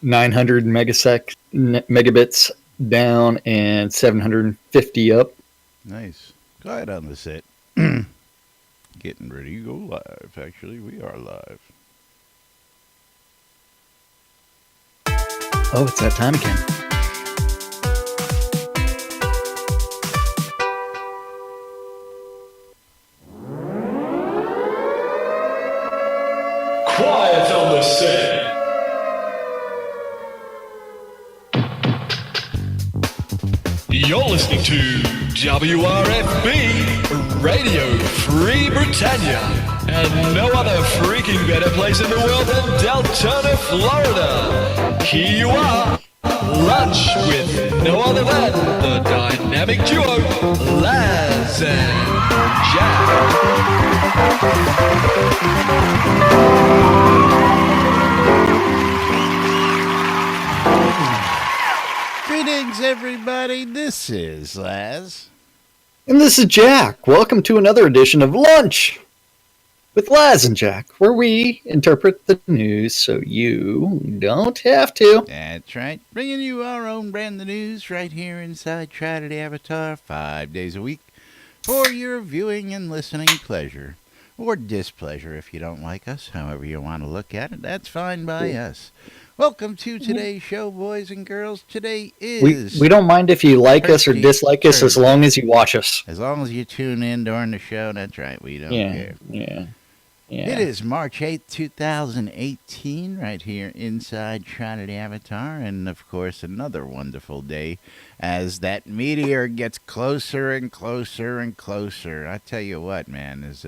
900 megabits down and 750 up. Nice. Go ahead on the set. Getting ready to go live. Actually, we are live. Oh, it's that time again. Quiet on the set. You're listening to WRFB Radio Free Britannia, and no other freaking better place in the world than Deltona, Florida. Here you are, lunch with no other than the dynamic duo Laz and Jack. Greetings, everybody. This is Laz. And this is Jack. Welcome to another edition of Lunch with Laz and Jack, where we interpret the news so you don't have to. That's right. Bringing you our own brand of news right here inside Shroud Avatar 5 days a week for your viewing and listening pleasure. Or displeasure if you don't like us. However you want to look at it, that's fine by us. Welcome to today's show, boys and girls. Today is... We don't mind if you like us or dislike us as long as you watch us. As long as you tune in during the show, that's right. We don't care. Yeah. It is March 8th, 2018, right here inside Shroud Avatar. And, of course, another wonderful day as that meteor gets closer and closer and closer. I tell you what, man, is...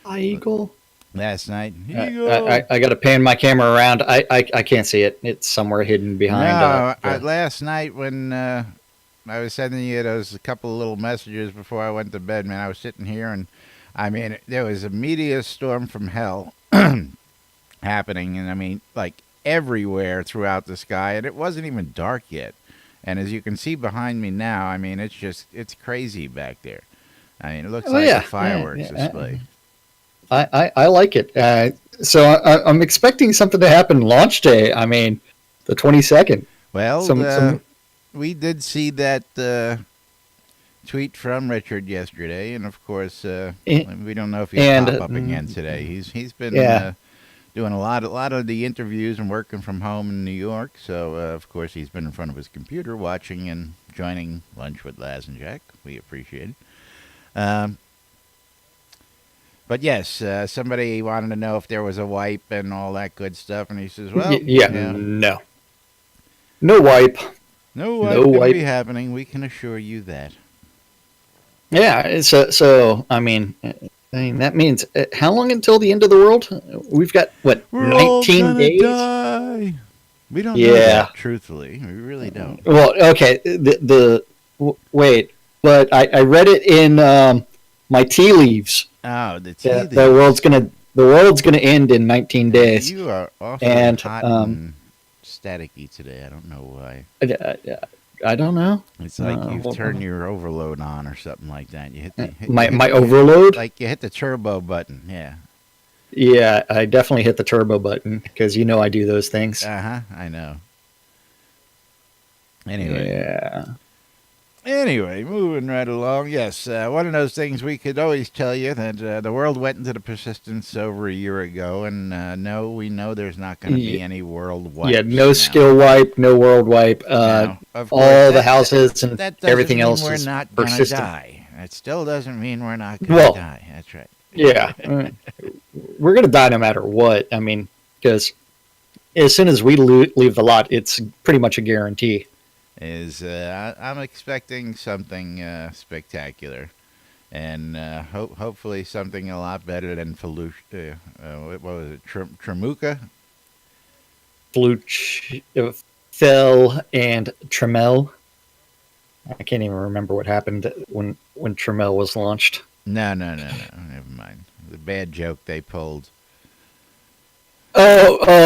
Hi, Eagle. Last night, I got to pan my camera around. I can't see it. It's somewhere hidden behind. Last night when I was sending you those a couple of little messages before I went to bed, man, I was sitting here and I mean there was a meteor storm from hell happening, and I mean like everywhere throughout the sky, and it wasn't even dark yet. And as you can see behind me now, I mean it's crazy back there. I mean it looks like a fireworks display. I like it. So I'm expecting something to happen launch day. I mean, the 22nd. Well, we did see that tweet from Richard yesterday, and of course, we don't know if he'll pop up again today. He's been doing a lot of the interviews and working from home in New York. So of course, he's been in front of his computer watching and joining Lunch with Laz and Jack. We appreciate it. But yes, somebody wanted to know if there was a wipe and all that good stuff, and he says, "Well, no wipe, no wipe be happening. We can assure you that." Yeah, so I mean that means how long until the end of the world? We've got what, We're 19 days? Die. We don't know that, truthfully. We really don't. Well, okay, wait, but I read it in my tea leaves. Oh, the tea leaves. The world's gonna end in 19 days. You are awfully hot and staticky today. I don't know why. I don't know. It's like you've turned your overload on or something like that. You hit my overload. Like you hit the turbo button. Yeah. Yeah, I definitely hit the turbo button because I do those things. I know. Anyway. Yeah. Anyway, moving right along. Yes, one of those things we could always tell you that the world went into the persistence over a year ago, and no, we know there's not going to be any world wipe. Yeah, no skill wipe, no world wipe. All the houses and everything else we're is not going to persistent. die. It still doesn't mean we're not going to die. That's right. Yeah, we're going to die no matter what. I mean, because as soon as we leave the lot, it's pretty much a guarantee. I'm expecting something spectacular, and hopefully something a lot better than Felucia. What was it? Tremuka? Fell and Tremel. I can't even remember what happened when Tremel was launched. No. Never mind. The bad joke they pulled. The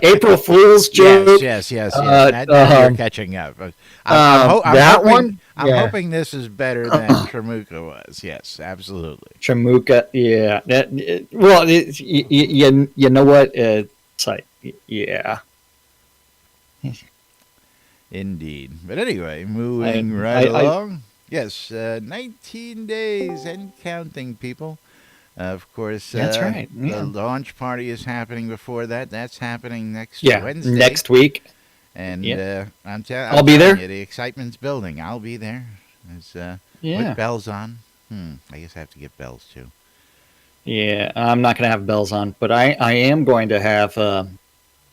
April Fool's joke. Yes. Now you're catching up. I'm hoping this is better than Tremuka was. Yes, absolutely. Tremuka, yeah. You know what? It's like Yeah. Indeed. But anyway, moving right I- along. Yes, 19 days and counting, people. Of course, That's right. the Yeah. launch party is happening before that. That's happening next Yeah. Wednesday. Next week. And Yeah. I'm I'll be telling there. you, the excitement's building. I'll be there. It's, Yeah. with bells on. I guess I have to get bells, too. Yeah. I'm not going to have bells on, but I am going to have.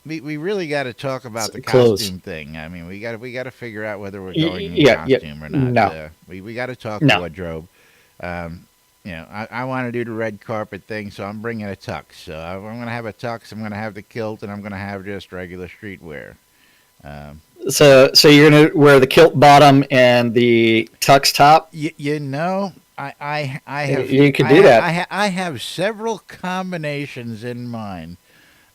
We really got to talk about the Clothes. costume thing. I mean, we got to figure out whether we're going in Yeah. costume or not. No. We got to talk No. wardrobe. I want to do the red carpet thing, so I'm bringing a tux. So I'm going to have a tux. I'm going to have the kilt, and I'm going to have just regular streetwear. So you're going to wear the kilt bottom and the tux top. I have. You could do that. I have several combinations in mind.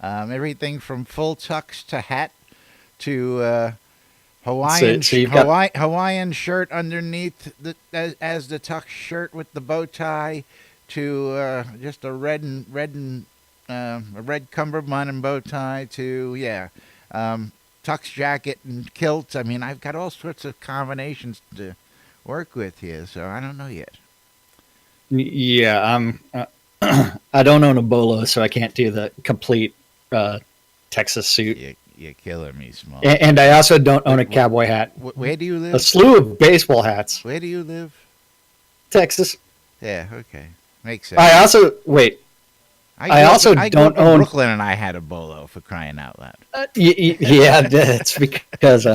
Everything from full tux to hat to Hawaiian So you've got- Hawaiian shirt underneath as the tux shirt with the bow tie to just a red cummerbund and bow tie to tux jacket and kilt. I mean, I've got all sorts of combinations to work with here, so I don't know yet. Yeah. I don't own a bolo, so I can't do the complete Texas suit. You're killing me, Small. And I also don't own a cowboy hat. Where do you live? A slew of baseball hats. Where do you live? Texas. Yeah, okay. Makes sense. I also wait. I also grew don't up in own- Brooklyn, and I had a bolo, for crying out loud. Yeah, that's because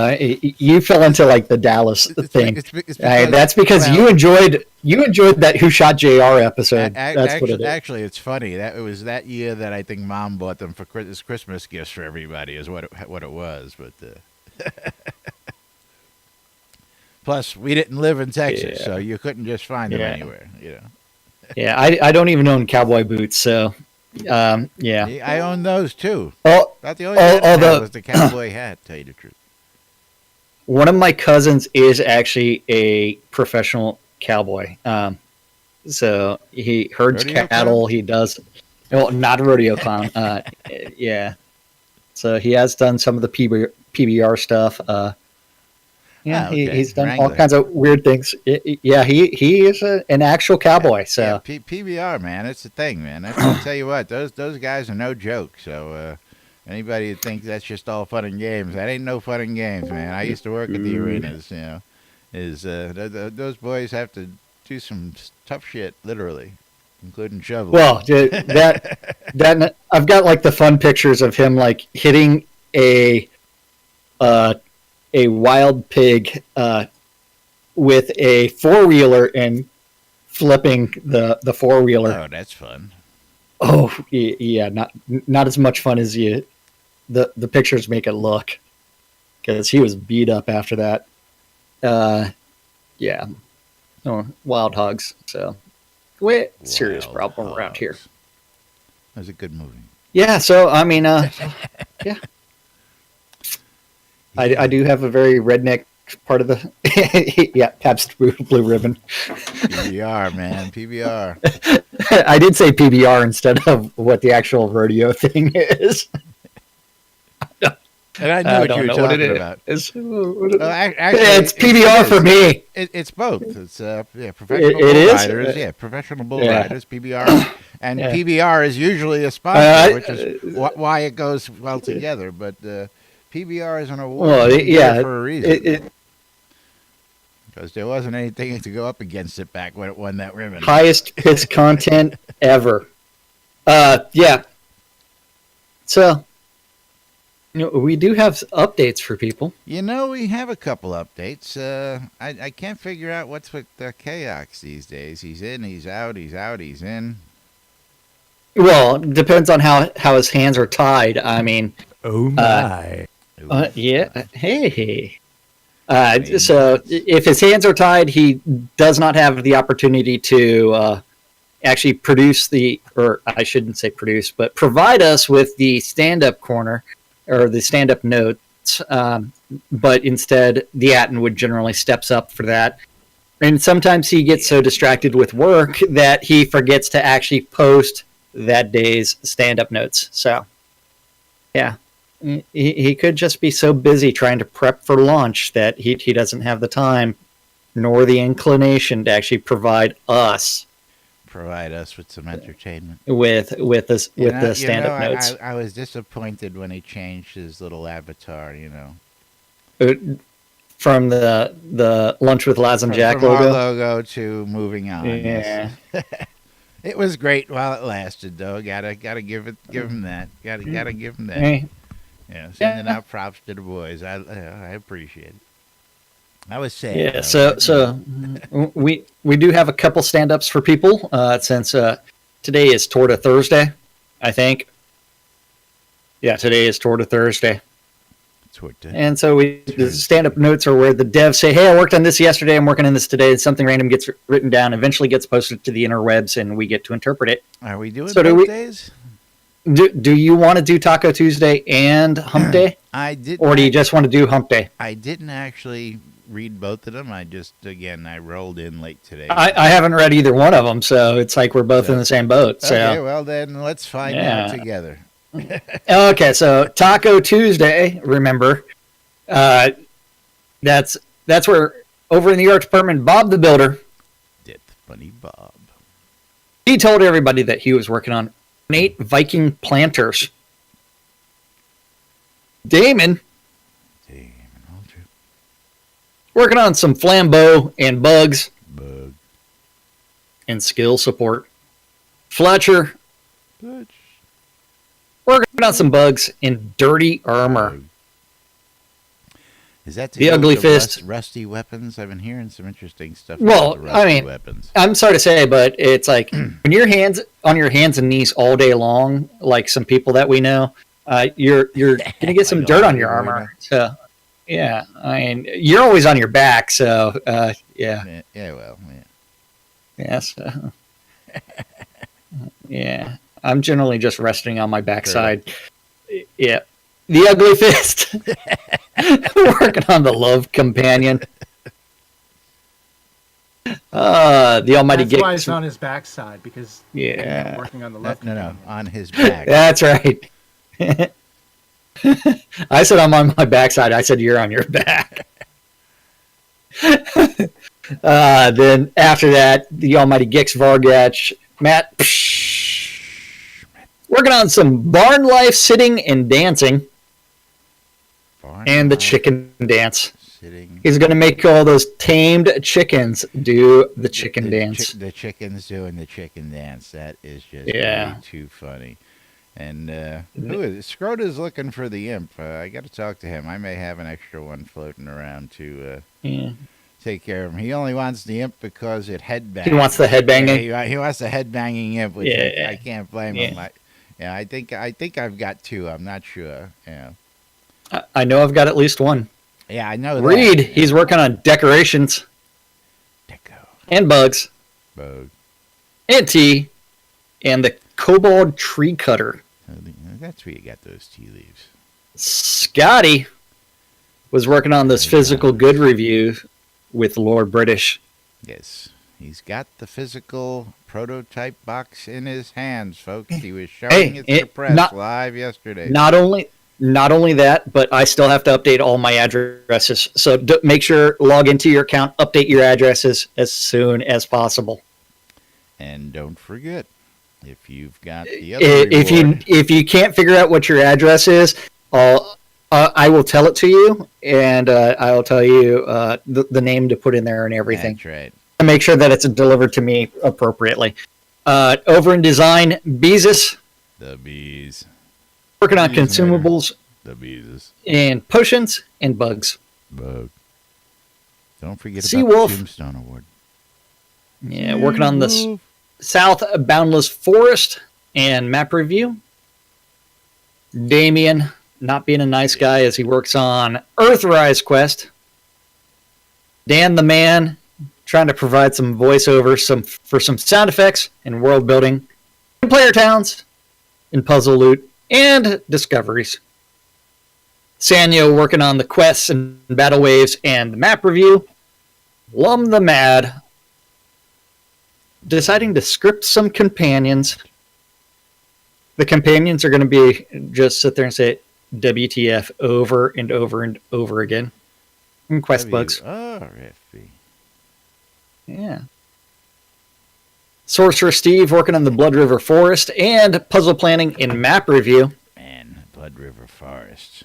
you fell into like the Dallas thing. It's because, That's because well, you enjoyed that Who Shot JR episode. That's what it is. Actually, it's funny. It was that year that I think Mom bought them for Christmas gifts for everybody. Is what it was. But plus, we didn't live in Texas, Yeah. so you couldn't just find them Yeah. anywhere. Yeah, I don't even own cowboy boots, so yeah. I own those too. Oh, Not the only hat I had although- was the cowboy hat. Tell you the truth. one of my cousins is actually a professional cowboy. So he herds Rodeo cattle. clown? He does, well, not a rodeo clown. Yeah. So he has done some of the PBR stuff. Yeah, okay. he's done all Wrangler. kinds of weird things. Yeah, he is an actual cowboy. So Yeah, PBR, man, it's the thing, man. I'll tell you what, those guys are no joke. So anybody who thinks that's just all fun and games, that ain't no fun and games, man. I used to work at the arenas, those boys have to do some tough shit, literally, including shoveling. well, that I've got like the fun pictures of him like hitting a wild pig with a four-wheeler and flipping the four-wheeler. Oh, that's fun. Oh, yeah, not as much fun as the pictures make it look, because he was beat up after that. Yeah, wild hogs. So, serious Wild problem around here. Hogs. That was a good movie. Yeah, so I mean, yeah. I do have a very redneck part of the yeah, Pabst Blue Ribbon. PBR, man, PBR. I did say PBR instead of what the actual rodeo thing is. And I knew I what don't you were know what talking it about. is. Actually, It's PBR for me. It's both. It's professional It bull is? riders. Yeah, professional bull Yeah. riders. PBR, and Yeah. PBR is usually a sponsor, Uh, which is why it goes well together. But PBR is an award Well, yeah, for a reason. it, Because there wasn't anything to go up against it back when it won that ribbon. highest piss content ever. Yeah. So, we do have updates for people. We have a couple updates. I can't figure out what's with Chaos these days. He's in, he's out, he's out, he's in. Well, depends on how his hands are tied. I mean, Oh my. yeah. Hey. So if his hands are tied, he does not have the opportunity to actually provide us with the stand-up corner or the stand-up notes. But instead, the Atten would generally steps up for that. And sometimes he gets so distracted with work that he forgets to actually post that day's stand-up notes. So, yeah. he could just be so busy trying to prep for launch that he doesn't have the time nor the inclination to actually provide us with some entertainment. with the stand-up notes. I was disappointed when he changed his little avatar. From the Lunch with Laz and Jack from logo. our logo to moving on. Yeah. Yes. It was great while it lasted, though. Gotta give him that. Gotta give him that. Hey. Yeah, sending out props to the boys. I appreciate it. I was sad. Yeah, though. so we do have a couple stand-ups for people since today is Torta Thursday, I think. Yeah, today is Torta Thursday. And so the stand-up notes are where the devs say, hey, I worked on this yesterday, I'm working on this today, and something random gets written down, eventually gets posted to the interwebs, and we get to interpret it. Are we doing both days? Do you want to do Taco Tuesday and Hump Day? I did. Or do you just want to do Hump Day? I didn't actually read both of them. I rolled in late today. I haven't read either one of them, so it's like we're both in the same boat. So. Okay, well then let's find out together. Okay, so Taco Tuesday, remember, that's where over in the art department, Bob the Builder, Death Bunny Bob, he told everybody that he was working on 8 Viking planters. Damon working on some flambeau and bugs and skill support. Fletcher working on some bugs and dirty armor. Is that the Ugly Fist? Rusty weapons? I've been hearing some interesting stuff. Well, about the rusty weapons. I'm sorry to say, but it's like when you're on your hands and knees all day long, like some people that we know, you're gonna get some dirt on your armor. So, yeah, I mean, you're always on your back, so yeah. Yes. Yeah. I'm generally just resting on my backside. Yeah. The Ugly Fist. Working on the Love Companion. The Almighty That's why it's on his backside, because working on the Love Companion. No, on his back. That's right. I said I'm on my backside. I said you're on your back. Then after that, the Almighty Gix Vargach, Matt, working on some barn life sitting and dancing, and the chicken dance. He's going to make all those tamed chickens do the chicken dance. The chickens doing the chicken dance. That is just way too funny. And who is Shroud is looking for the imp. I got to talk to him. I may have an extra one floating around to take care of him. He only wants the imp because it headbangs. He wants the headbanging. Yeah, he wants the headbanging imp, which I can't blame him. I think I've got 2. I'm not sure. Yeah. I know I've got at least one. Yeah, I know. Reed, he's working on decorations. And bugs. And tea. And the kobold tree cutter. That's where you got those tea leaves. Scotty was working on this physical good review with Lord British. Yes. He's got the physical prototype box in his hands, folks. He was showing it to the press live yesterday. Not only that, but I still have to update all my addresses. So make sure, log into your account, update your addresses as soon as possible. And don't forget, if you've got the other if you can't figure out what your address is, I will tell it to you, and I will tell you the name to put in there and everything. That's right. To make sure that it's delivered to me appropriately. Over in design, Beezus. The bees. Working on consumables. The bees. And potions and bugs. Don't forget Sea about Wolf. the Tombstone Award. Yeah, working on this South Boundless Forest and map review. Damien, not being a nice guy as he works on Earthrise Quest. Dan the Man, trying to provide some voiceover for some sound effects and world building. And player towns and puzzle loot and discoveries. Sanyo working on the quests and battle waves and the map review. Lum the Mad deciding to script some companions. The companions are going to be just sit there and say, WTF over and over and over again. And quest bugs. WRFB. Yeah. Sorcerer Steve working on the Blood River Forest and puzzle planning and map review. Man, Blood River Forest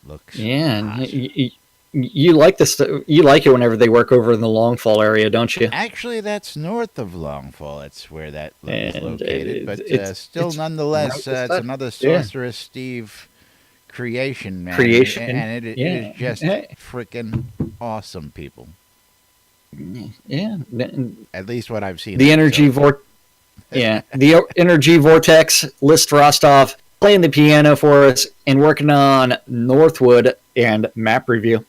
looks Yeah, hot. you like this. You like it whenever they work over in the Longfall area, don't you? Actually, that's north of Longfall. That's where that is And located. But it's nonetheless, right it's beside- another yeah. Sorcerer Steve creation, man. Creation, And it yeah. is just Hey. freaking awesome, people. Yeah, At least what I've seen. the energy the energy vortex. List Rostov playing the piano for us and working on Northwood and map review.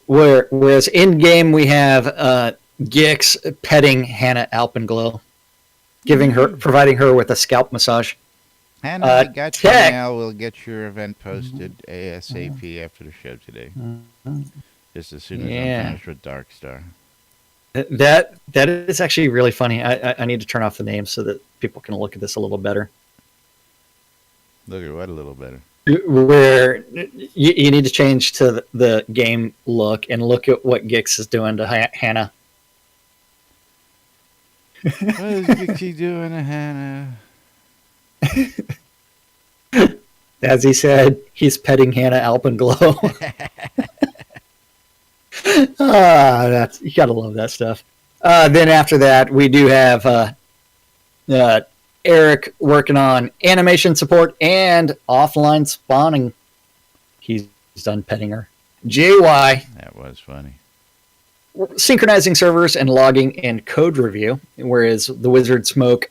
Whereas in game we have Gix petting Hannah Alpenglow, providing her with a scalp massage. Hannah, I got your Tech. mail. We'll get your event posted ASAP after the show today. Just as soon as Yeah. I'm finished with Dark Star. That is actually really funny. I need to turn off the names so that people can look at this a little better. Look at what a little better. Where you need to change to the game look and look at what Gix is doing to Hannah. What is Gixie doing to Hannah? As he said, he's petting Hannah Alpenglow. That's, you gotta love that stuff. Then after that, we do have Eric working on animation support and offline spawning. He's done petting her. JY That was funny. synchronizing servers and logging and code review, whereas the Wizard Smoke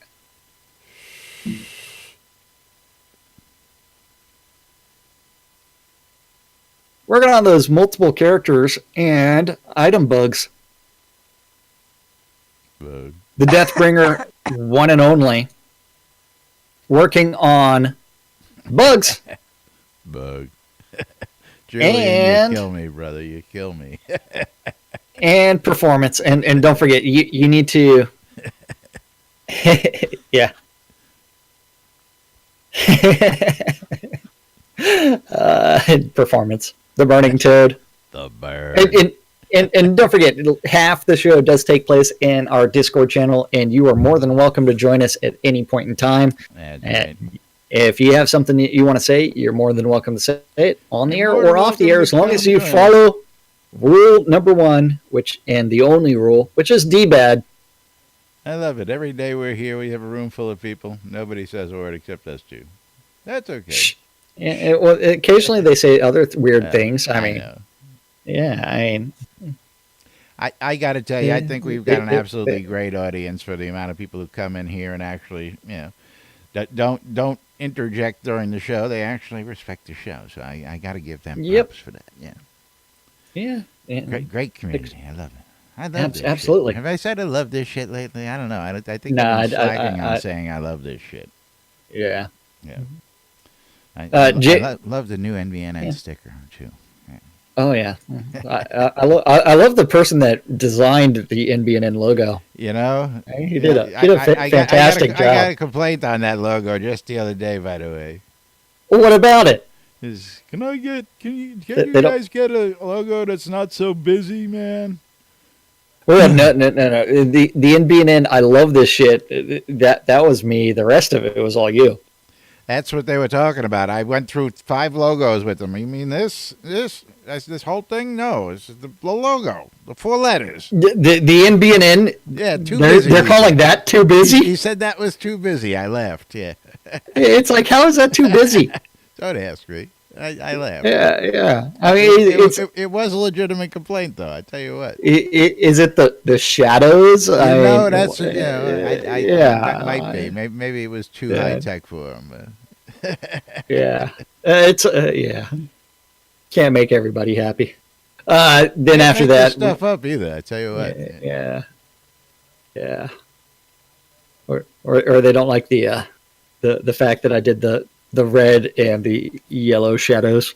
working on those multiple characters and item bugs. Bug. The Deathbringer, one and only, working on bugs Bug. Julian, And- you kill me, brother. You kill me. and performance. And don't forget, you need to... yeah. Performance. The Burning Toad. The bird. And don't forget, half the show does take place in our Discord channel, and you are more than welcome to join us at any point in time. That's And right. if you have something that you want to say, you're more than welcome to say it on the air You're more or off the than air, as welcome long to as you come join follow rule number 1, and the only rule, which is D-bad. I love it. Every day we're here, we have a room full of people. Nobody says a word except us two. That's okay. Shh. Well, occasionally they say other weird things. I mean, know. yeah, I mean, I got to tell you, I think we've got an It- absolutely great audience for the amount of people who come in here and actually, that don't interject during the show. They actually respect the show, so I got to give them props Yep. for that. Yeah, yeah. great community. I love it. I love this Absolutely. shit. Have I said I love this shit lately? I don't know. I think Nah, I've been I- slacking I- on saying I love this shit. Yeah. Yeah. I Jay- love the new NBNN Yeah. sticker too. Oh yeah. I love the person that designed the NBNN logo. You know, He did a I fantastic got a job. complaint on that logo just the other day, by the way. Well, what about it? Can you They don't- guys get a logo that's not so busy, man? Well, no. The NBNN. I love this shit. That was me. The rest of it was all you. That's what they were talking about. I went through 5 logos with them. You mean this whole thing? No, it's the logo, the 4 letters. The NBNN. Yeah, too They're busy. calling that too busy. He said that was too busy. I laughed. Yeah, It's like, how is that too busy? don't ask me. I laughed. Yeah. I mean, it's It was a legitimate complaint, though. I tell you what. is it the shadows? You I know, mean, that's that might be. I- Maybe it was too Yeah. high tech for him. But Yeah, it's yeah. Can't make everybody happy. Then Can't after make that, this stuff up either. I tell you what. yeah. Or they don't like the fact that I did the red and the yellow shadows,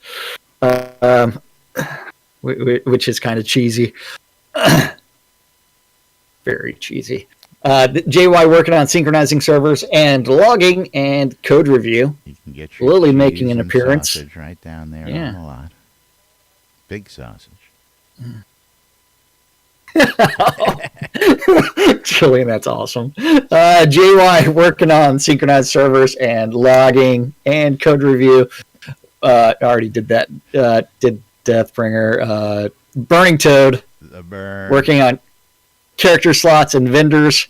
which is kind of cheesy. Very cheesy. JY working on synchronizing servers and logging and code review. You can get your Lily cheese making an and appearance. sausage right down there Yeah. on the lot. Big sausage. Julian, that's awesome. JY working on synchronized servers and logging and code review. I already did that. Did Deathbringer. Burning Toad The burn. working on character slots and vendors.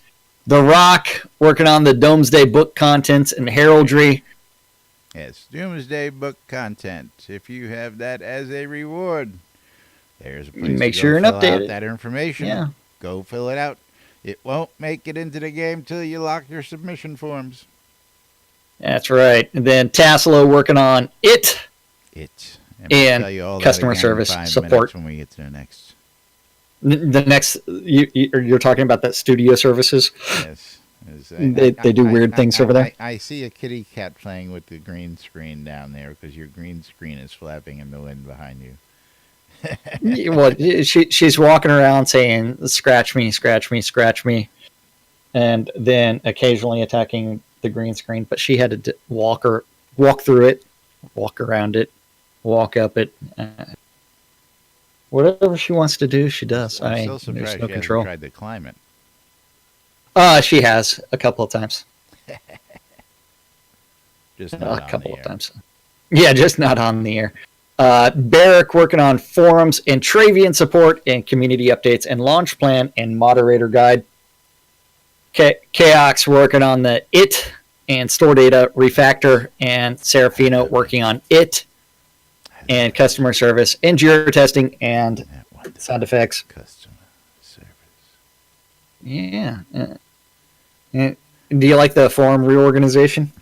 The Rock working on the Doomsday book contents and heraldry. Yes, Doomsday book content. If you have that as a reward, there's a place Make to sure go and fill update out it. that information. Yeah. Go fill it out. It won't make it into the game till you lock your submission forms. That's right. And then Tassilo working on it. And we'll And tell you all that customer again in service 5 support. minutes when we get to the next. The next, you're talking about that studio services. Yes. They do weird things over there. I see a kitty cat playing with the green screen down there because your green screen is flapping in the wind behind you. Well, she's walking around saying, scratch me, scratch me, scratch me. And then occasionally attacking the green screen. But she had to walk through it, walk around it, walk up it. Whatever she wants to do, she does. I'm I still mean, surprised there's she no hasn't control. tried to climb it. She has a couple of times. Just A not on couple the of air. times. Yeah, just not on the air. Barrick working on forums and Travian support and community updates and launch plan and moderator guide. Chaox working on the it and store data refactor, and Serafino working on it and customer service and Jira testing and That one sound effects. customer service. Yeah. Do you like the forum reorganization?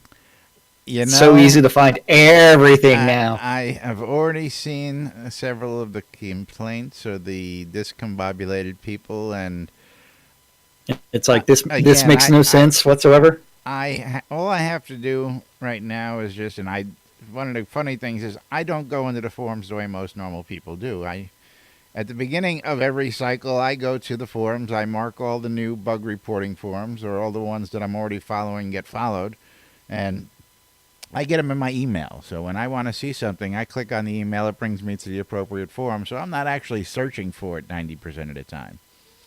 You know, It's so easy to find everything now. I have already seen several of the complaints or the discombobulated people, and It's like this again, makes no sense whatsoever. all I have to do right now is just, and one of the funny things is I don't go into the forums the way most normal people do. At the beginning of every cycle, I go to the forums, I mark all the new bug reporting forums or all the ones that I'm already following get followed, and I get them in my email. So when I want to see something, I click on the email, it brings me to the appropriate forum, so I'm not actually searching for it 90% of the time.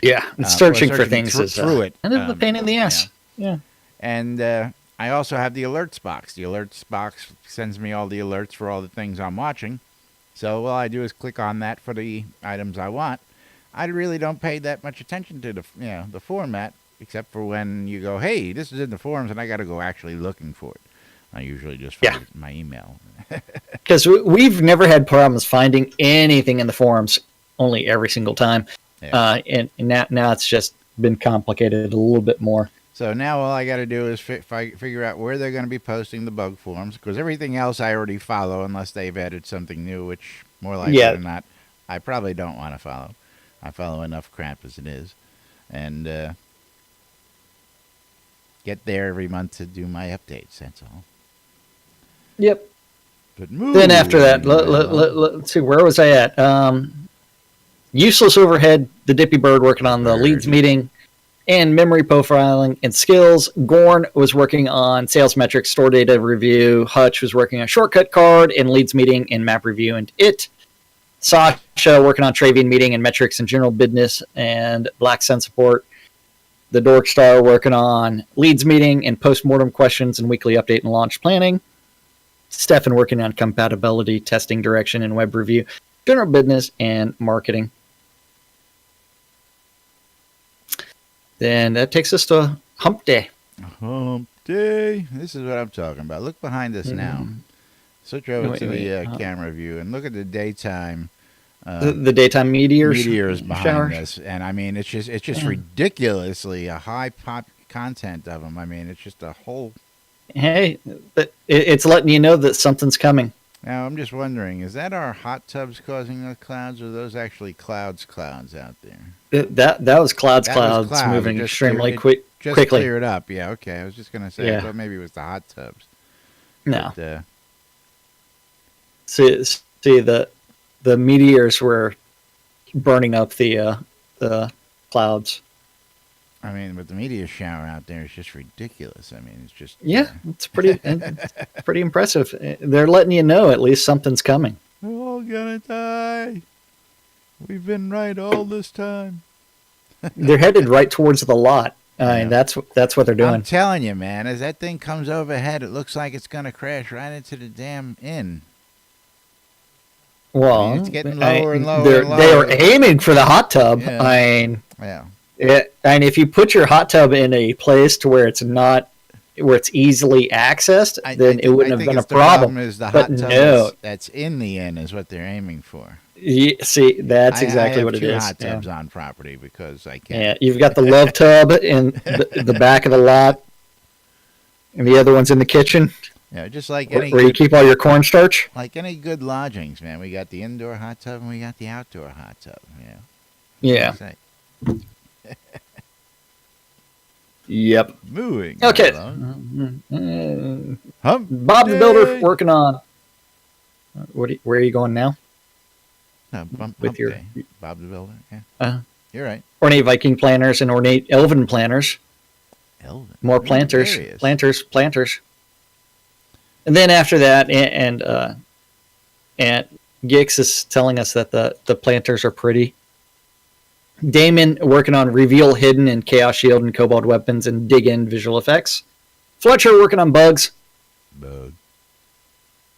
Yeah, Or searching for things through it. and it's a pain in the ass. Yeah. And I also have the alerts box. The alerts box sends me all the alerts for all the things I'm watching. So all I do is click on that for the items I want. I really don't pay that much attention to the format, except for when you go, hey, this is in the forums, and I got to go actually looking for it. I usually just find it in my email. Because we've never had problems finding anything in the forums, only every single time. Yeah. And now it's just been complicated a little bit more. So now all I got to do is figure out where they're going to be posting the bug forums, because everything else I already follow unless they've added something new, which more likely than not, I probably don't want to follow. I follow enough crap as it is. And get there every month to do my updates, that's all. Yep. But Then after that, let's see, where was I at? Useless Overhead, the Dippy Bird working on the leads meeting and memory profiling and skills. Gorn was working on sales metrics, store data review. Hutch was working on shortcut card and leads meeting and map review and it. Sasha working on Travian meeting and metrics and general business and Black Sun support. The Dork Star working on leads meeting and post-mortem questions and weekly update and launch planning. Stefan working on compatibility, testing, direction, and web review, general business, and marketing. Then that takes us to Hump Day. Hump Day. This is what I'm talking about. Look behind us now. Switch over to the camera view and look at the daytime. The daytime meteors behind showers. us, and I mean it's just ridiculously a high pop content of them. I mean it's just a whole. Hey, but it's letting you know that something's coming. Now I'm just wondering, is that our hot tubs causing the clouds, or are those actually clouds out there? That was clouds That was moving Just extremely just quickly. Clear it up. Yeah, okay. I was just gonna say, I thought maybe it was the hot tubs. No. But, See the meteors were burning up the clouds. I mean, with the media shower out there, it's just ridiculous. I mean, it's just it's pretty impressive. They're letting you know at least something's coming. We're all gonna die. We've been right all this time. They're headed right towards the lot. And that's what they're doing. I'm telling you, man, as that thing comes overhead, it looks like it's gonna crash right into the damn inn. Well, I mean, it's getting lower and lower. They are aiming for the hot tub. Yeah. And if you put your hot tub in a place to where it's easily accessed, then it wouldn't have been a problem. Is the hot tub that's in the inn is what they're aiming for. See, that's exactly what it is. I have 2 hot tubs on property because I can't. Yeah, you've got the love tub in the back of the lot, and the other one's in the kitchen. Yeah, just like where you keep all your cornstarch. Like any good lodgings, man. We got the indoor hot tub and we got the outdoor hot tub. Yeah. Yep. Moving. Okay. Bob the Builder working on. Where are you going now? With your Bob the Builder. Yeah. You're right. Ornate Viking planters and ornate Elven planters. More planters. Planters. And then after that, and Gix is telling us that the planters are pretty. Damon working on Reveal Hidden and Chaos Shield and Cobalt Weapons and Dig In visual effects. Fletcher working on bugs.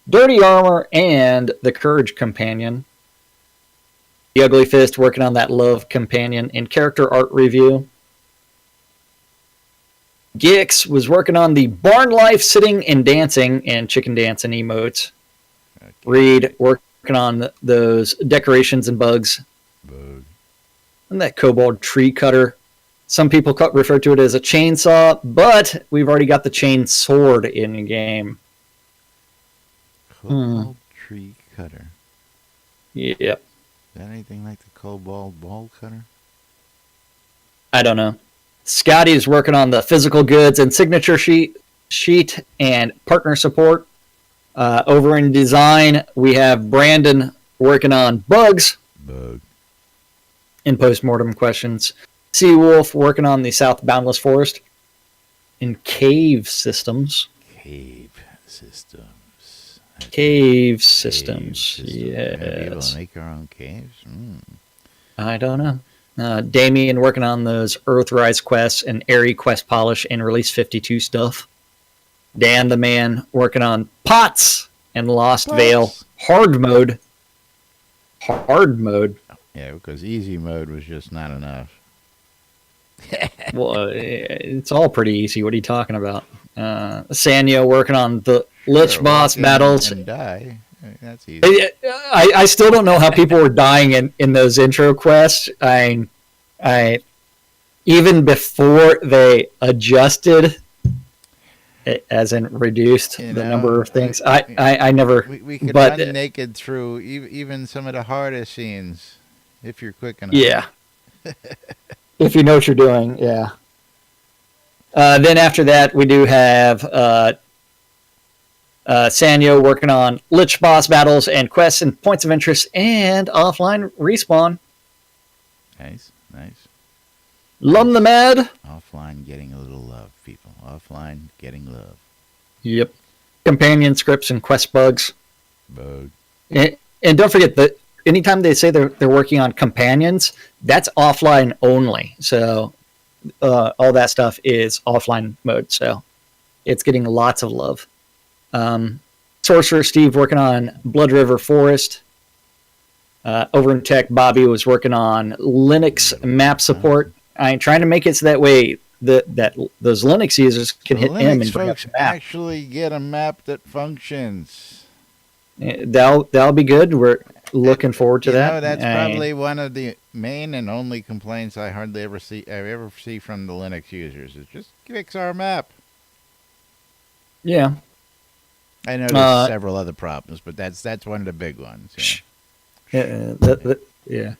Dirty Armor and the Courage Companion. The Ugly Fist working on that Love Companion and character art review. Gix was working on the Barn Life Sitting and Dancing and Chicken Dancing emotes. Reed working on those decorations and bugs. And that Kobold Tree Cutter. Some people refer to it as a chainsaw, but we've already got the chain sword in the game. Kobold Tree Cutter. Yep. Is that anything like the Kobold Ball Cutter? I don't know. Scotty is working on the physical goods and signature sheet and partner support. Over in design, we have Brandon working on bugs. In postmortem questions. Seawolf working on the South Boundless Forest. In cave systems. Cave systems. Yes. Be able to make our own caves? I don't know. Damien working on those Earthrise quests and Airy quest polish and Release 52 stuff. Dan the Man working on Pots and Lost Veil hard mode. Yeah, because easy mode was just not enough. Well, it's all pretty easy. What are you talking about? Sanyo working on the Lich boss battles. And die. That's easy. I still don't know how people were dying in those intro quests. I even before they adjusted, as in reduced the number of things. I never. We could run naked through even some of the hardest scenes if you're quick enough. Yeah. If you know what you're doing, yeah. Then after that, we do have Sanyo working on Lich boss battles and quests and points of interest and offline respawn. Nice. Lum the Mad. Offline getting a little love, people. Offline getting love. Yep. Companion scripts and quest bugs. Bug. And don't forget that anytime they say they're working on companions, that's offline only. So all that stuff is offline mode. So it's getting lots of love. Sorcerer Steve working on Blood River Forest. Over in tech, Bobby was working on Linux map support. I'm trying to make it so that way that those Linux users can hit M and bring up the map. Actually get a map that functions. That'll be good. We're looking forward to that. That's probably one of the main and only complaints I ever see from the Linux users is just fix our map. Yeah. I know there's several other problems, but that's one of the big ones. Yeah.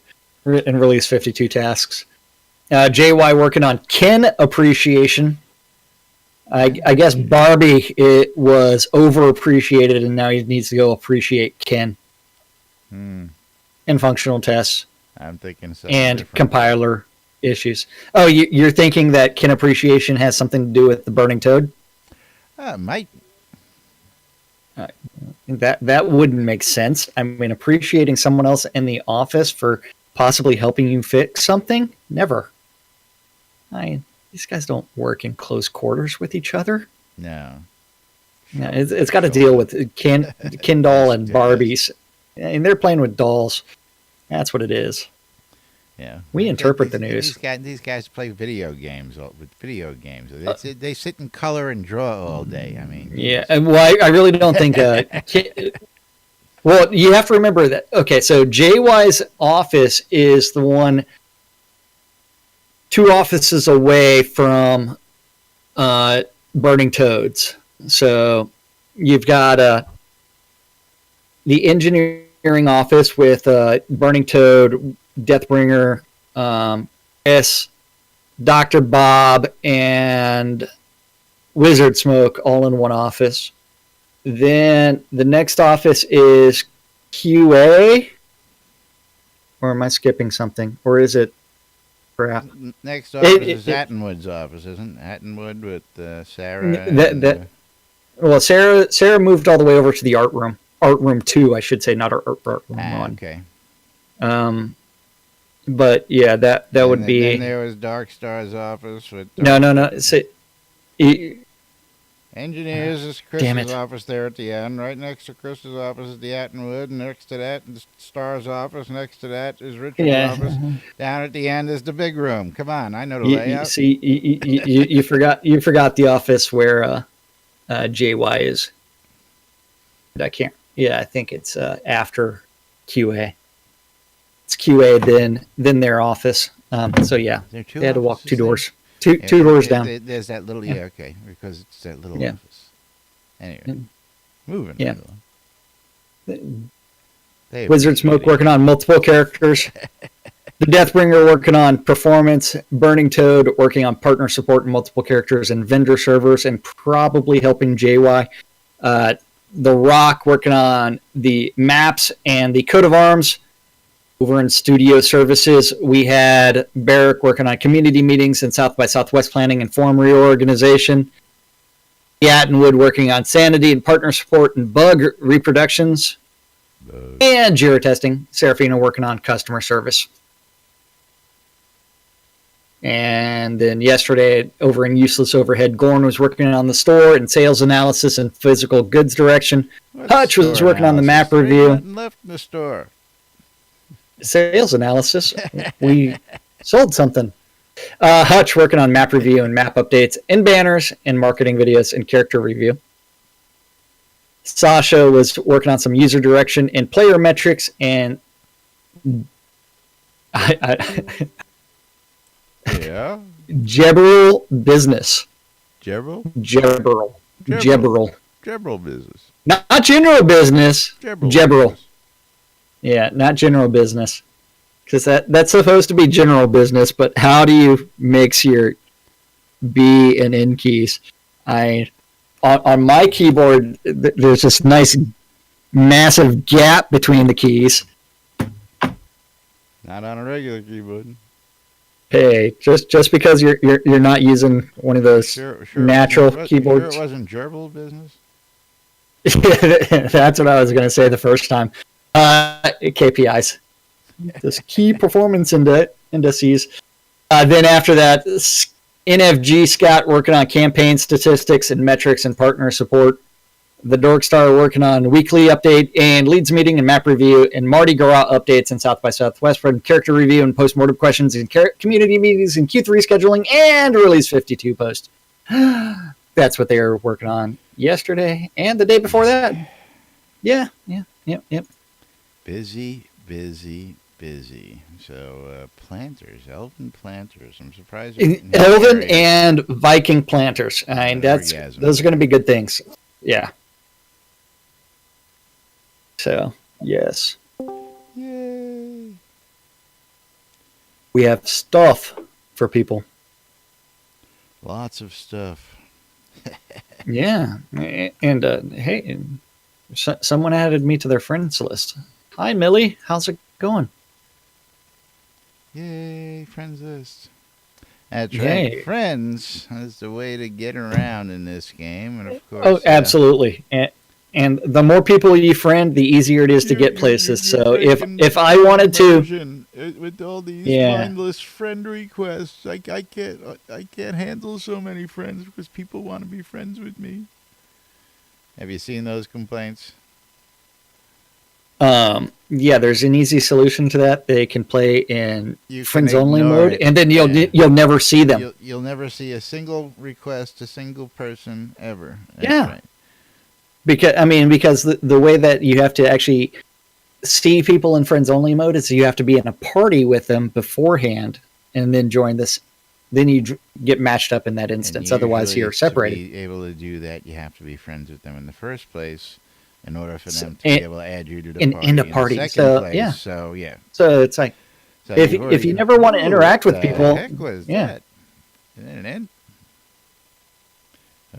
And release 52 tasks. JY working on Ken appreciation. I guess Barbie was overappreciated, and now he needs to go appreciate Ken. And functional tests. I'm thinking so. And compiler issues. Oh, you're thinking that kin appreciation has something to do with the burning toad? Might. That wouldn't make sense. I mean, appreciating someone else in the office for possibly helping you fix something? Never. These guys don't work in close quarters with each other. No. Yeah, it's got to deal with Ken doll and Barbies, and they're playing with dolls. That's what it is. Yeah, we interpret the news. These guys play video games with video games. They sit and color and draw all day. I mean, yeah. Well, I really don't think. Well, you have to remember that. Okay, so JY's office is the one 2 offices away from Burning Toads. So you've got the engineering office with Burning Toad, Deathbringer, S, Dr. Bob, and Wizard Smoke all in one office. Then the next office is QA. Or am I skipping something? Or is it crap? Next office is Attenwood's office, isn't it? Attenwood with Sarah. Well, Sarah moved all the way over to the art room. Art room 2, I should say, not art room 1. Okay. But yeah, that would be. Then there was Dark Star's office with. No. Engineers is Chris's office there at the end. Right next to Chris's office is the Attenwood. Next to that is Star's office. Next to that is Richard's office. Down at the end is the big room. Come on, I know the layout. You forgot the office where JY is. I can't. Yeah, I think it's after QA. It's QA, then their office. So yeah, they had to walk 2 doors. Two doors down. There's that little okay, because it's that little office. Anyway, moving. Yeah. Wizard Smoke working on multiple characters. The Deathbringer working on performance. Burning Toad working on partner support and multiple characters and vendor servers, and probably helping JY. The Rock working on the maps and the coat of arms. Over in studio services, we had Barrick working on community meetings and South by Southwest planning and form reorganization. Attenwood working on sanity and partner support and bug reproductions. And Jira testing. Serafina working on customer service. And then yesterday, over in Useless Overhead, Gorn was working on the store and sales analysis and physical goods direction. Hutch was working on the map review. Left in the store. Sales analysis. We sold something. Hutch working on map review and map updates and banners and marketing videos and character review. Sasha was working on some user direction and player metrics and yeah. Jebberl business. Jebberl business. Not general business. Jebberl. Yeah, not general business, because that's supposed to be general business. But how do you mix your B and N keys? On my keyboard, there's this nice, massive gap between the keys. Not on a regular keyboard. Hey, just because you're not using one of those natural keyboards. Sure it wasn't gerbil business. That's what I was going to say the first time. KPIs, this key performance indices. Then after that, NFG Scott working on campaign statistics and metrics and partner support. The Dork Star working on weekly update and leads meeting and map review, and Mardi Gras updates and South by Southwest from character review and postmortem questions and community meetings and Q3 scheduling and release 52 post. That's what they were working on yesterday and the day before that. Yep. Busy. So elven planters. I'm surprised. Elven and Viking planters. I mean, those are going to be good things. Yeah. So yes. Yay. We have stuff for people. Lots of stuff. Yeah, and hey, someone added me to their friends list. Hi, Millie. How's it going? Yay, friends list. That's Yay. right. Friends is the way to get around in this game, and of course, Oh, absolutely. And the more people you friend, the easier it is to get places. So if I wanted to, with all these Yeah. mindless friend requests, I can't handle so many friends because people want to be friends with me. Have you seen those complaints? yeah, there's an easy solution to that. They can play in You can friends only ignore mode, it. and then Yeah. you'll never see them. You'll never see a single request, a single person ever. That's Yeah. right. Because the way that you have to actually see people in friends only mode is you have to be in a party with them beforehand, and then join this. Then you get matched up in that instance. And Otherwise, usually you're separated. To be able to do that, you have to be friends with them in the first place in order for them to and- be able to add you to the in party. the party. second So, place, yeah. So, yeah. So it's like So If- you've if already- you never want to interact with what the people, heck was yeah. that? NBNN?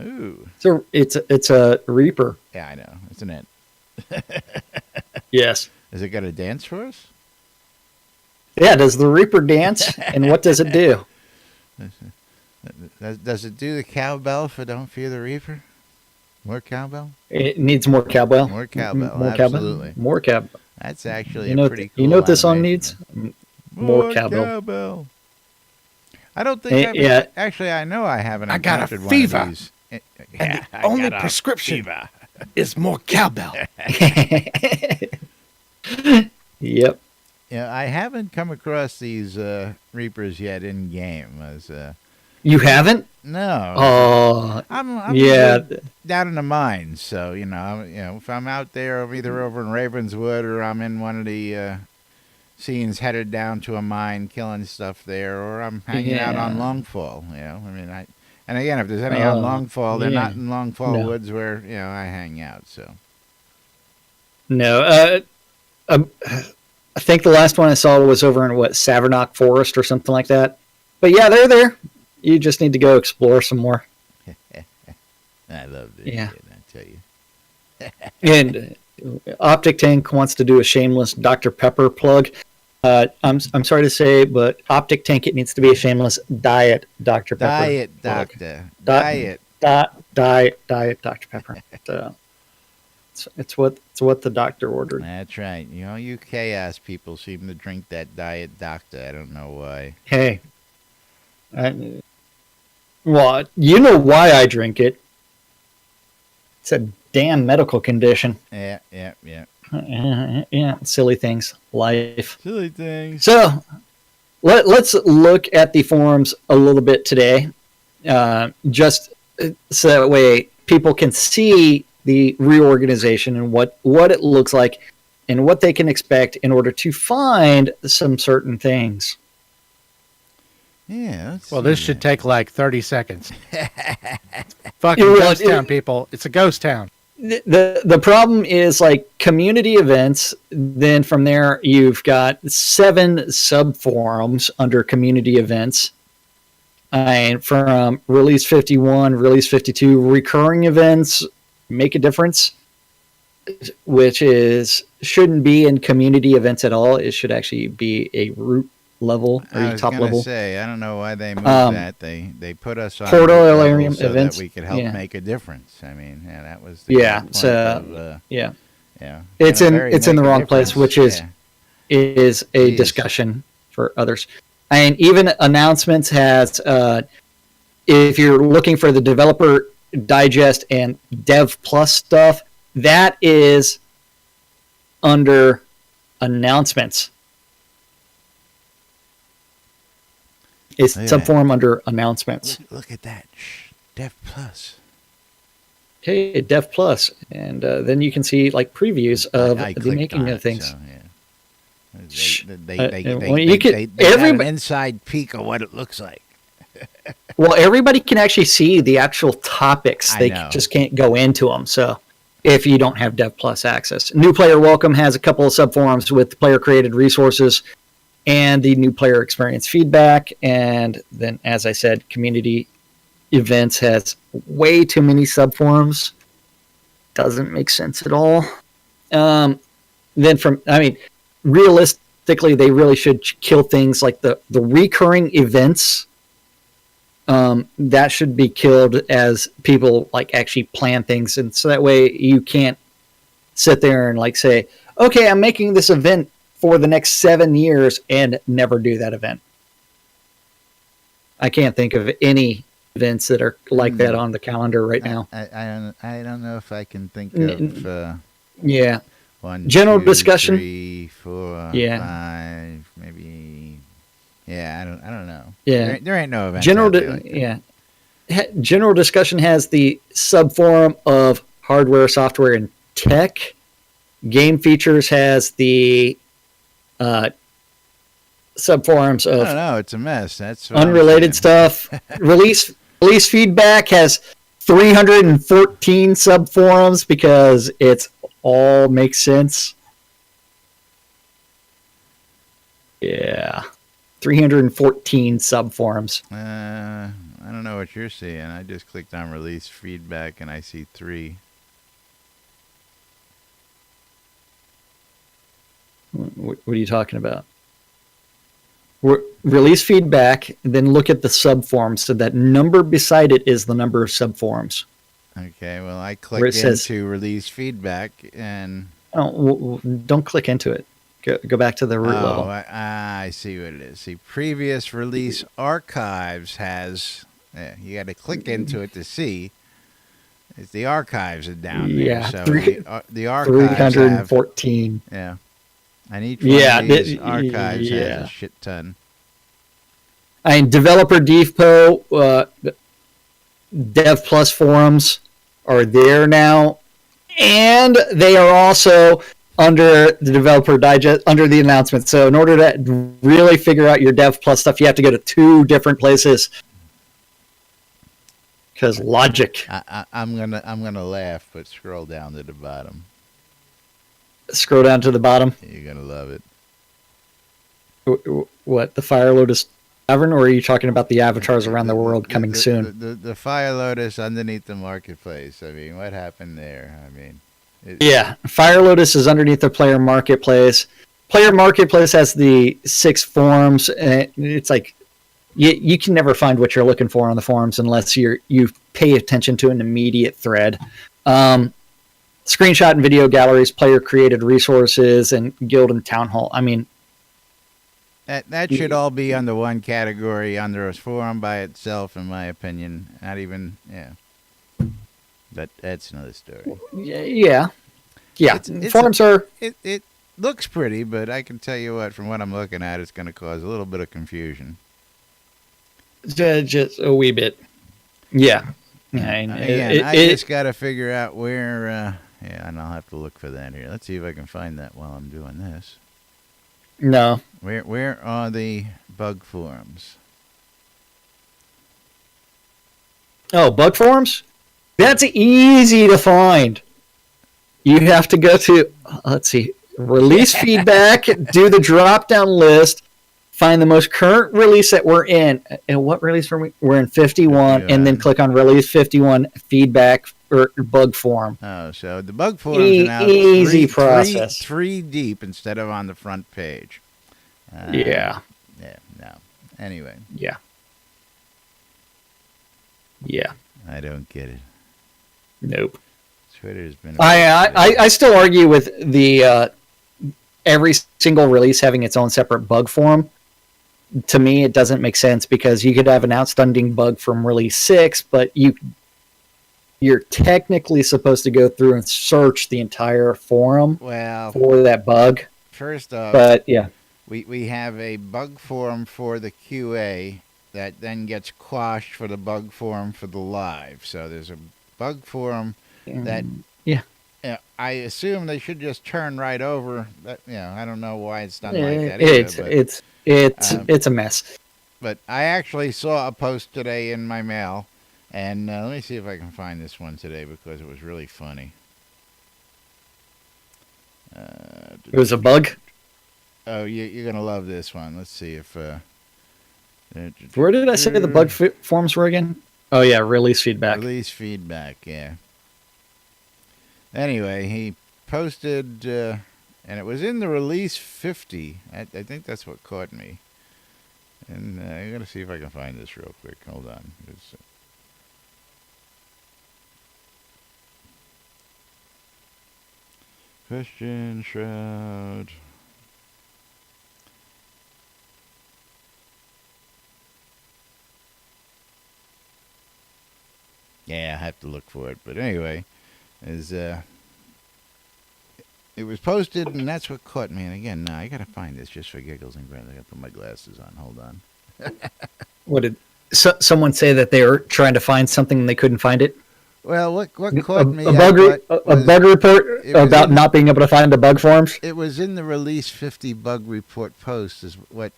Ooh. it's a Reaper. Yeah, I know. It's an ant. Yes. Has it got a dance for us? Yeah. Does the Reaper dance? And what does it do? Does it do the cowbell for Don't Fear the Reaper? More cowbell? It needs more cowbell. More cowbell, More absolutely. cowbell. More cowbell. That's actually You know, a pretty cool you know what this song animation. needs? More cowbell. I don't think I've yeah. actually, I know I haven't I got a encountered one fever. of these. And Yeah, the I only got a prescription fever. is more cowbell. Yep. Yeah, I haven't come across these Reapers yet in game. You haven't? No. Oh, I'm yeah. down in the mines, so if I'm out there, I'm either over in Ravenswood or I'm in one of the scenes headed down to a mine, killing stuff there, or I'm hanging out on Yeah. Longfall. And again, if there's any on Longfall, they're yeah. not in Longfall No. Woods where I hang out. So No. I think the last one I saw was over in Savernok Forest or something like that. But yeah, they're there. You just need to go explore some more. I love this Yeah. shit, I tell you. And Optic Tank wants to do a shameless Dr. Pepper plug. I'm sorry to say, but Optic Tank, it needs to be a shameless diet Dr. Pepper. Diet plug. doctor. Di- Diet. Diet Dr. Pepper. So it's what the doctor ordered. That's right. You chaos people seem to drink that diet doctor. I don't know why. Hey, well, you know why I drink it. It's a damn medical condition. Yeah. Yeah, silly things, life. Silly things. So let's look at the forums a little bit today, just so that way people can see the reorganization and what it looks like and what they can expect in order to find some certain things. Yeah. Well, this should take like 30 seconds. Fucking Well, ghost town, people. It's a ghost town. The problem is like community events. Then from there, you've got 7 sub forums under community events. And from release 51, release 52, recurring events make a difference, which shouldn't be in community events at all. It should actually be a root level or I was top gonna level. say, I don't know why they moved that. They put us on Portal root level Alarium so events, that we could help yeah. make a difference. I mean, that was the Yeah, point so of, yeah, yeah. it's At a in very the make a wrong place, difference. which is Yeah. a Jeez. discussion for others. And even announcements has, if you're looking for the developer digest and dev plus stuff, that is under announcements. It's Look at some that. form under announcements. Look at that. Shh. Dev Plus. Okay, dev plus, and then you can see like previews of I the clicked making on of it, things. so, yeah. Shh. They well, you could- got an everybody- inside peek of what it looks like. Well, everybody can actually see the actual topics. I They know. just can't go into them. So if you don't have Dev Plus access. New Player Welcome has a couple of subforums with player-created resources and the new player experience feedback. And then, as I said, community events has way too many subforums. Doesn't make sense at all. Realistically, they really should kill things like the recurring events that should be killed as people like actually plan things, and so that way you can't sit there and like say, okay, I'm making this event for the next 7 years and never do that event. I can't think of any events that are like that on the calendar right now. I don't know if I can think of Yeah. one, General 2, discussion. 3, 4, Yeah. 5, maybe. Yeah, I don't know. Yeah. There ain't no event. Yeah. General discussion has the subforum of hardware, software, and tech. Game features has the subforums I of don't know. It's a mess. That's what I'm unrelated saying. stuff. Release feedback has 314 subforums because it's all makes sense. Yeah. 314 subforums. I don't know what you're seeing. I just clicked on release feedback and I see 3. What are you talking about? Release feedback, then look at the subforums. So that number beside it is the number of subforums. Okay, well, I clicked into release feedback and... Oh, don't click into it. Go back to the root level. I see what it is. See, previous release archives has... Yeah, you got to click into it to see. It's the archives are down there. Yeah, So the archives 314. Yeah. And each one of these archives has a shit ton. I mean, Developer Depot, Dev Plus forums are there now, and they are also under the Developer Digest, under the announcement. So in order to really figure out your Dev Plus stuff, you have to go to 2 different places. Because logic. I'm gonna laugh, but scroll down to the bottom. Scroll down to the bottom. You're gonna love it. What, the Fire Lotus Tavern, or are you talking about the avatars around the world coming soon? The Fire Lotus underneath the marketplace. I mean, what happened there? I mean, yeah, Fire Lotus is underneath the Player Marketplace. Player Marketplace has the 6 forums. And it's like you can never find what you're looking for on the forums unless you pay attention to an immediate thread. Screenshot and video galleries, player created resources, and guild and town hall. I mean, that should all be under one category under a forum by itself, in my opinion. Not even, yeah. But that's another story. Yeah. Forums are. It looks pretty, but I can tell you what, from what I'm looking at, it's going to cause a little bit of confusion. Just a wee bit. Yeah. I just got to figure out where. Yeah, and I'll have to look for that here. Let's see if I can find that while I'm doing this. No. Where are the bug forums? Oh, bug forums? That's easy to find. You have to go to, let's see, release feedback, do the drop-down list, find the most current release that we're in. And what release were we? We're in 51, and then click on release 51 feedback or bug forum. Oh, so the bug forums are now easy process. Three deep instead of on the front page. Yeah. No. Anyway. Yeah. I don't get it. Nope. Twitter's been. I still argue with the every single release having its own separate bug forum. To me, it doesn't make sense because you could have an outstanding bug from release 6, but you're technically supposed to go through and search the entire forum for that bug. First off, but yeah, we have a bug forum for the QA that then gets quashed for the bug forum for the live. So there's a bug forum that I assume they should just turn right over. But, I don't know why it's done like that either. It's a mess. But I actually saw a post today in my mail, and let me see if I can find this one today because it was really funny. It was a bug? Oh, you're going to love this one. Let's see if... where did I say the bug forms were again? Oh, yeah, release feedback. Release feedback, yeah. Anyway, he posted, and it was in the release 50. I think that's what caught me. And I got to see if I can find this real quick. Hold on. Question Shroud. Yeah, I have to look for it. But anyway, it was posted, and that's what caught me. And again, I got to find this just for giggles and grins. I got to put my glasses on. Hold on. What did someone say that they were trying to find something and they couldn't find it? Well, what caught me? A bug report about not being able to find the bug forms? It was in the Release 50 bug report post is what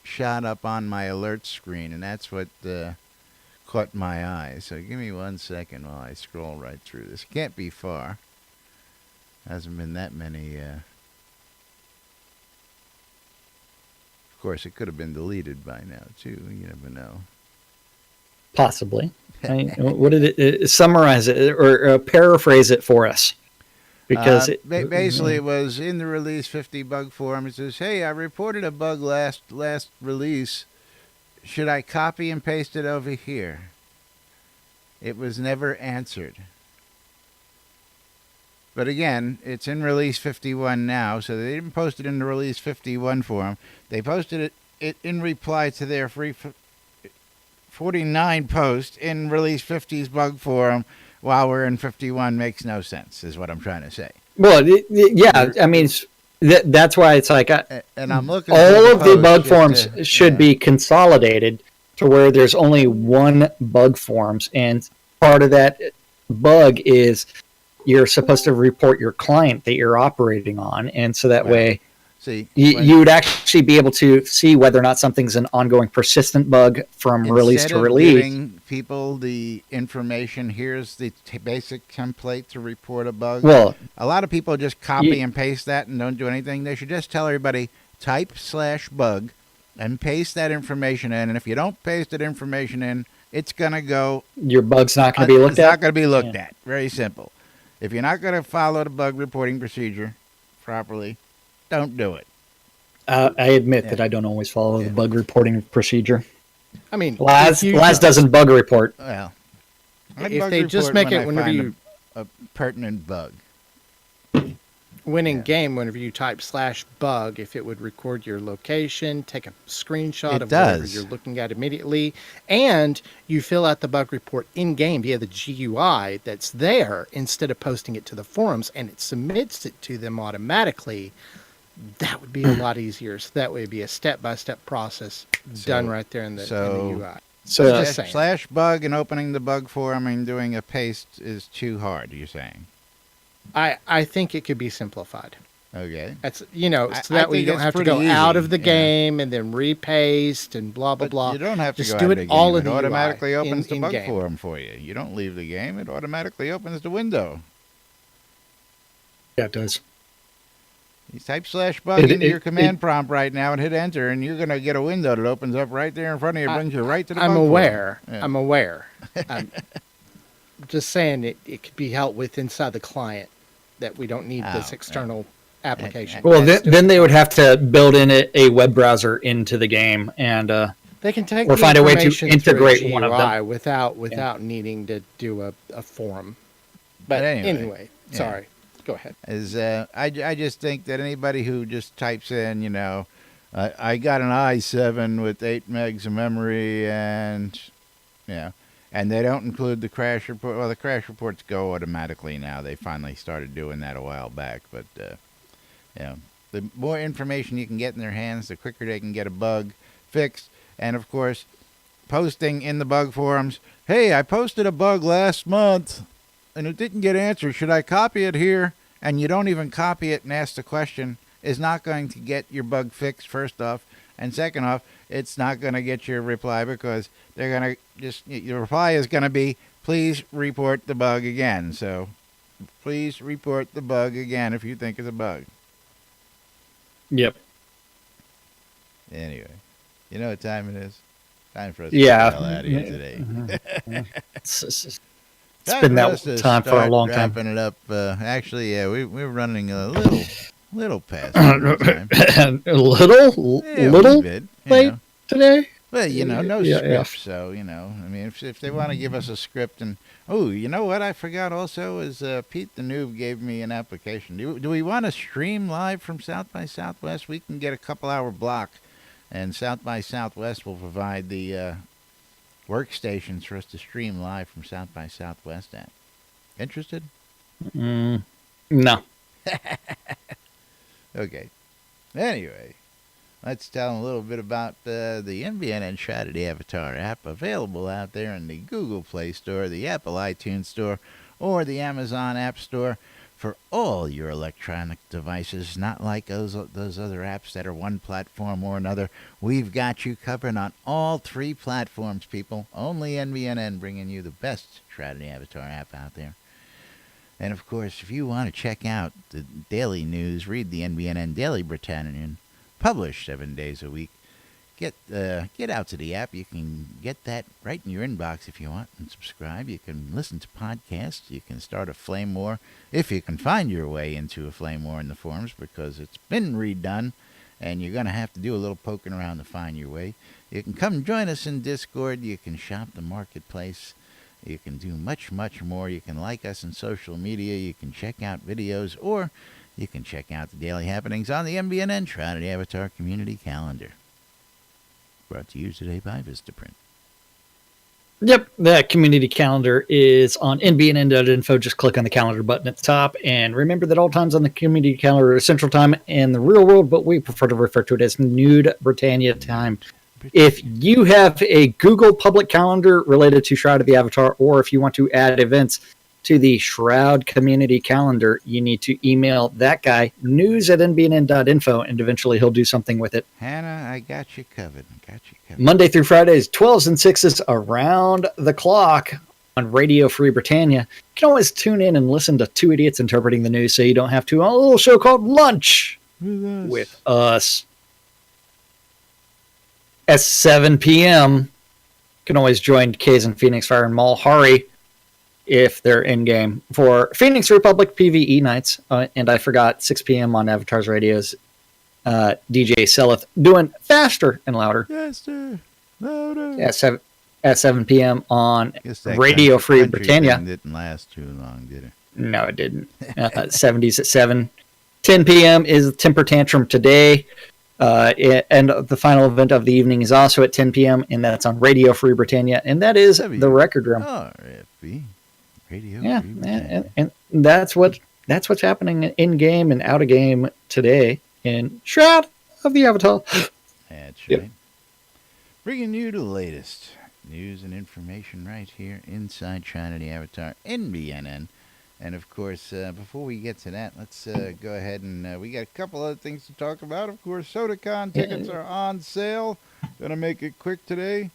shot up on my alert screen, and that's what caught my eye. So give me 1 second while I scroll right through this. Can't be far. Hasn't been that many. Of course, it could have been deleted by now, too. You never know. Possibly. What did it summarize it or paraphrase it for us? Because basically, it was in the Release 50 bug forum. It says, "Hey, I reported a bug last release. Should I copy and paste it over here?" It was never answered. But again, it's in Release 51 now, so they didn't post it in the Release 51 forum. They posted it in reply to their free 49 post in Release 50's bug forum while we're in 51 makes no sense, is what I'm trying to say. Well, yeah, I mean, that's why it's like, and I'm looking. All of the bug forms should be consolidated to where there's only one bug forms, and part of that bug is you're supposed to report your client that you're operating on, and so that way. See, you would actually be able to see whether or not something's an ongoing persistent bug from release to release. Instead of giving people the information, here's the basic template to report a bug. Well, a lot of people just copy and paste that and don't do anything. They should just tell everybody, type /bug and paste that information in. And if you don't paste that information in, it's going to go. Your bug's not going to be looked at? It's not going to be looked at. Very simple. If you're not going to follow the bug reporting procedure properly, don't do it. I admit that I don't always follow the bug reporting procedure. I mean, Laz doesn't bug report. Well, if they just make it whenever you a pertinent bug. When in game, whenever you type /bug, if it would record your location, take a screenshot of whatever you're looking at immediately, and you fill out the bug report in game via the GUI that's there instead of posting it to the forums, and it submits it to them automatically. That would be a lot easier. So that would be a step-by-step process done right there in the UI. So /bug and opening the bug forum and doing a paste is too hard, you're saying? I think it could be simplified. Okay. That's so that way you don't have to go out of the game and then repaste and blah blah blah. You don't have to just go do out it of the all game. in the It automatically UI, opens the bug in-game. forum for you. You don't leave the game. It automatically opens the window. Yeah, it does. You type /bug into your command prompt right now and hit enter, and you're going to get a window that opens up right there in front of you, brings you right to the bug forum. I'm aware. I'm just saying it could be helped with inside the client, that we don't need this external application. Well, then they would have to build in a web browser into the game, and they can take or find a way to integrate one of them without needing to do a forum. But anyway, sorry. Go ahead. I just think that anybody who just types in, I got an i7 with 8 megs of memory, and and they don't include the crash report. Well, the crash reports go automatically now. They finally started doing that a while back, but the more information you can get in their hands, the quicker they can get a bug fixed. And of course, posting in the bug forums, hey, I posted a bug last month and it didn't get answered. Should I copy it here? And you don't even copy it and ask the question, is not going to get your bug fixed, first off. And second off, it's not going to get your reply because they're going to your reply is going to be, please report the bug again. So please report the bug again if you think it's a bug. Yep. Anyway, you know what time it is? Time for us to get the hell out of here today. Mm-hmm. It's been that time for a long time. Wrapping it up. Actually, we're running a little past time. a little bit, late. today. Well, no Yeah, script, so, I mean, if they want to give us a script and, oh, you know what I forgot also is Pete the Noob gave me an application. Do we want to stream live from South by Southwest? We can get a couple-hour block, and South by Southwest will provide the workstations for us to stream live from South by Southwest at. Interested? No. Okay. Anyway. Let's tell them a little bit about the NBNN Shroud of the Avatar app, available out there in the Google Play Store, the Apple iTunes Store, or the Amazon App Store for all your electronic devices, not like those other apps that are one platform or another. We've got you covered on all 3 platforms, people. Only NBNN bringing you the best Shroud of the Avatar app out there. And, of course, if you want to check out the daily news, read the NBNN Daily Britannian, published 7 days a week. Get out to the app. You can get that right in your inbox if you want and subscribe. You can listen to podcasts. You can start a flame war if you can find your way into a flame war in the forums, because it's been redone and you're going to have to do a little poking around to find your way. You can come join us in Discord. You can shop the marketplace. You can do much, much more. You can like us on social media. You can check out videos, or you can check out the daily happenings on the NBNN Shroud of the Avatar Community Calendar. Brought to you today by Vistaprint. Yep, that community calendar is on nbnn.info. Just click on the calendar button at the top. And remember that all times on the community calendar are Central Time in the real world, but we prefer to refer to it as Nude Britannia Time. If you have a Google public calendar related to Shroud of the Avatar, or if you want to add events to the Shroud community calendar, you need to email that guy, news@nbnn.info, and eventually he'll do something with it. Hannah, I got you covered. Monday through Fridays, 12s and 6s around the clock on Radio Free Britannia. You can always tune in and listen to 2 idiots interpreting the news, so you don't have to. On a little show called Lunch with us. At 7 p.m., you can always join Kays and Phoenix Fire and Malhari if they're in-game for Phoenix Republic PvE nights. And I forgot, 6 p.m. on Avatar's Radio's DJ Seleth doing Faster and Louder. Faster, louder. At 7 p.m. on Radio Free Britannia. Didn't last too long, did it? No, it didn't. 70s at 7. 10 p.m. is Temper Tantrum Today. And the final event of the evening is also at 10 p.m. and that's on Radio Free Britannia, and that is the Record Room. RFB, Radio yeah, Free Britannia. And that's what's happening in game and out of game today in Shroud of the Avatar. That's right. Bringing you the latest news and information right here inside Shroud of the Avatar NBNN. And, of course, before we get to that, let's go ahead and we got a couple other things to talk about. Of course, SodaCon tickets are on sale. Going to make it quick today.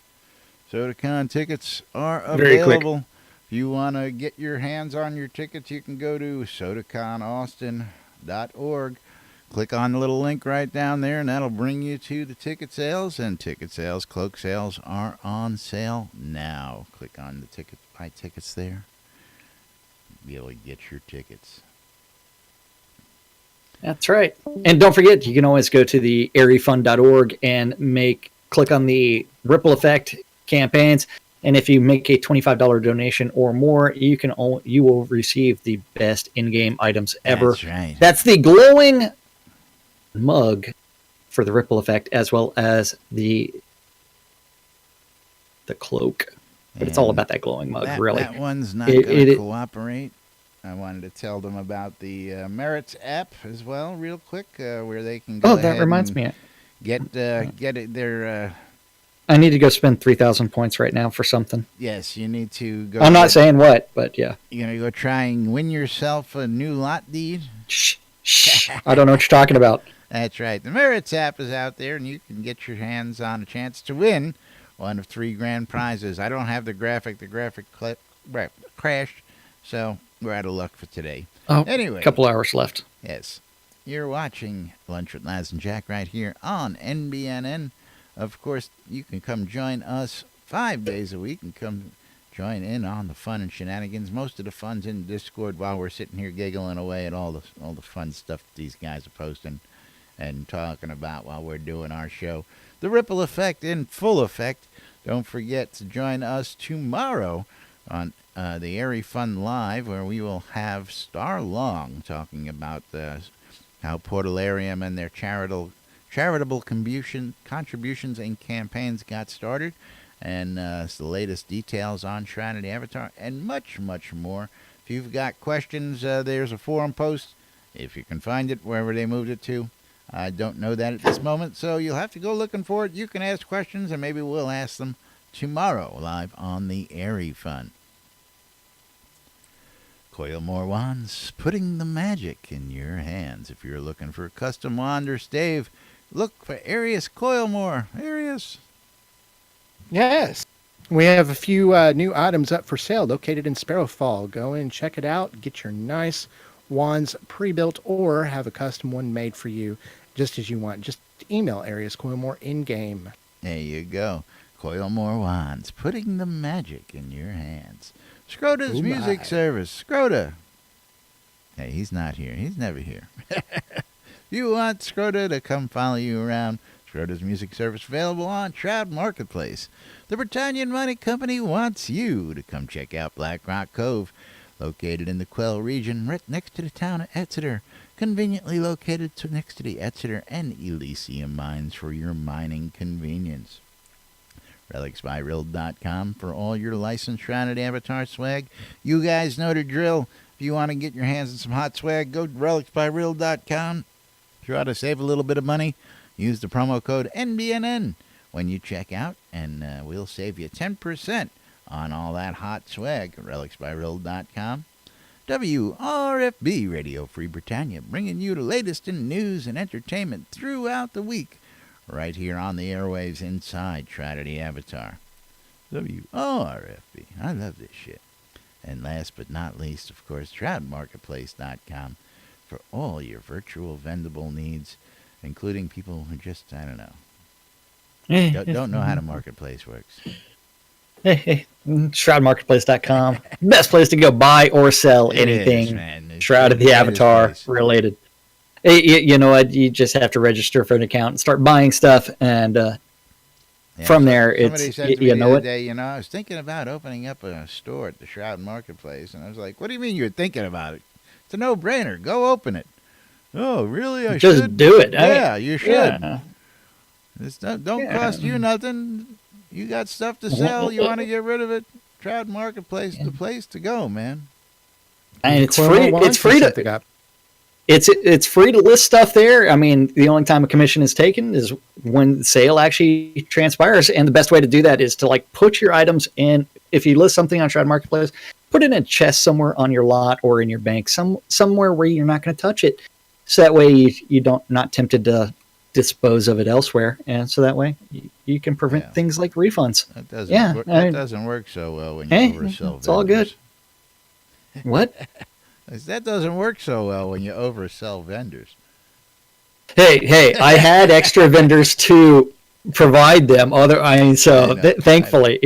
SodaCon tickets are available. If you want to get your hands on your tickets, you can go to sodaconaustin.org. Click on the little link right down there, and that'll bring you to the ticket sales. And ticket sales, cloak sales are on sale now. Click on the buy tickets there. Be able to get your tickets. That's right. And don't forget, you can always go to the airyfund.org and click on the Ripple Effect campaigns. And if you make a $25 donation or more, you will receive the best in-game items ever. That's right. That's the glowing mug for the Ripple Effect, as well as the cloak. But it's all about that glowing mug, really. That one's not going to cooperate. I wanted to tell them about the Merits app as well, real quick, where they can go. Oh, that reminds me. Get it. Their. I need to go spend 3,000 points right now for something. Yes, you need to go. I'm not saying what, but yeah. You're gonna go try and win yourself a new lot deed. Shh. I don't know what you're talking about. That's right. The Merits app is out there, and you can get your hands on a chance to win one of 3 grand prizes. I don't have the graphic. The graphic crashed, so we're out of luck for today. Oh, anyway, a couple hours left. Yes. You're watching Lunch with Laz and Jack right here on NBNN. Of course, you can come join us 5 days a week and come join in on the fun and shenanigans. Most of the fun's in Discord while we're sitting here giggling away at all the fun stuff that these guys are posting. and talking about while we're doing our show. The ripple effect in full effect. Don't forget to join us tomorrow on the Airy Fun Live, where we will have Star Long talking about how Portalarium and their charitable contributions and campaigns got started, and the latest details on Shroud of the Avatar, and much, much more. If you've got questions, there's a forum post, if you can find it, wherever they moved it to. I don't know that at this moment, so you'll have to go looking for it. You can ask questions, and maybe we'll ask them tomorrow live on the Airy Fun. Coil more wands, putting the magic in your hands. If you're looking for a custom wand or stave, look for Arius Coilmore. Arius. Yes. We have a few new items up for sale located in Sparrowfall. Go in, check it out, get your nice wands pre-built or have a custom one made for you just as you want. Just email Arius Coilmore in-game. There you go. Coilmore wands, putting the magic in your hands. Scrota's music service. Scrota. Hey, he's not here. He's never here. You want Scrota to come follow you around? Scrota's music service available on Shroud Marketplace. The Britannian Money Company wants you to come check out Black Rock Cove, located in the Quell region, right next to the town of Exeter, conveniently located next to the Exeter and Elysium mines for your mining convenience. RelicsByRild.com for all your licensed Shroud of the Avatar swag. You guys know the drill. If you want to get your hands on some hot swag, go to RelicsByRild.com. Try to save a little bit of money. Use the promo code NBNN when you check out, and we'll save you 10% on all that hot swag at RelicsByRild.com. WRFB Radio Free Britannia, bringing you the latest in news and entertainment throughout the week, right here on the airwaves inside Shroud of the Avatar. WRFB. I love this shit. And last but not least, of course, ShroudMarketplace.com for all your virtual vendable needs, including people who just, I don't know, don't know how the marketplace works. Hey, ShroudMarketplace.com. Best place to go buy or sell anything Shroud of the Avatar related. You know what? You just have to register for an account and start buying stuff, and from there, it's said to me the other day, I was thinking about opening up a store at the Shroud Marketplace, and I was like, "What do you mean you're thinking about it? It's a no-brainer. Go open it." Oh, really? I just should do it. Yeah, you should. Yeah. It's don't cost you nothing. You got stuff to sell. You want to get rid of it? Shroud Marketplace, the place to go, man. And it's free. It's free to. It's free to list stuff there. I mean, the only time a commission is taken is when the sale actually transpires, and the best way to do that is to put your items in. If you list something on Shroud Marketplace, put it in a chest somewhere on your lot or in your bank, somewhere where you're not going to touch it, so that way you don't not tempted to dispose of it elsewhere, and so that way you can prevent things like refunds. That doesn't work so well when you oversell vendors. It's all good. What? That doesn't work so well when you oversell vendors. Hey! I had extra vendors to provide them. Thankfully,